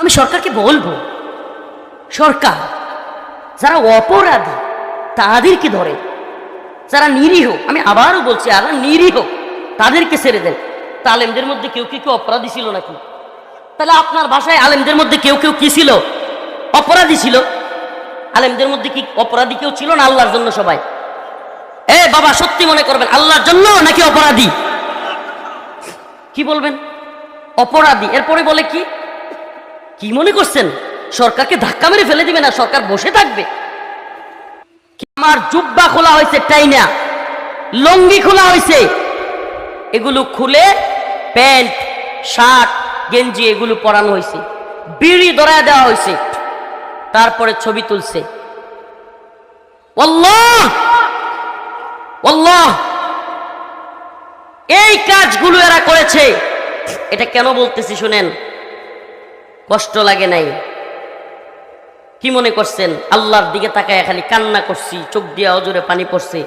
আমি সরকারকে বলবো, সরকার যারা অপরাধী তাদেরকে ধরে, যারা নিরীহ, আমি আবারও বলছি আর নিরীহ তাদেরকে ছেড়ে দেন। তা আলেমদের মধ্যে কেউ কেউ অপরাধী ছিল নাকি? তাহলে আপনার ভাষায় আলেমদের মধ্যে কেউ কেউ কি ছিল? অপরাধী ছিল। আলেমদের মধ্যে কি অপরাধী কেউ ছিল না? আল্লাহর জন্য সবাই। বাবা সত্যি মনে করবেন আল্লাহর জন্য নাকি অপরাধী? কি বলবেন? অপরাধী। এরপরে বলে কি কি মনে করছেন সরকারকে ধাক্কা মেরে ফেলে দিবে না? সরকার বসে থাকবে? আমার জুব্বা খোলা হয়েছে, টাইনা লঙ্গি খোলা হয়েছে, এগুলো খুলে প্যান্ট শার্ট গেঞ্জি এগুলো পরানো হয়েছে, বিড়ি ধরায় দেওয়া হয়েছে, তারপরে ছবি তুলছে। আল্লাহ আল্লাহ, এই কাজগুলো এরা করেছে। এটা কেন বলতেছি শুনেন, কষ্ট লাগে নাই? কি মনে করছেন আল্লাহর দিকে তাকায় খালি কান্না করছি, চোখ দিয়ে অজরে পানি পড়ছে?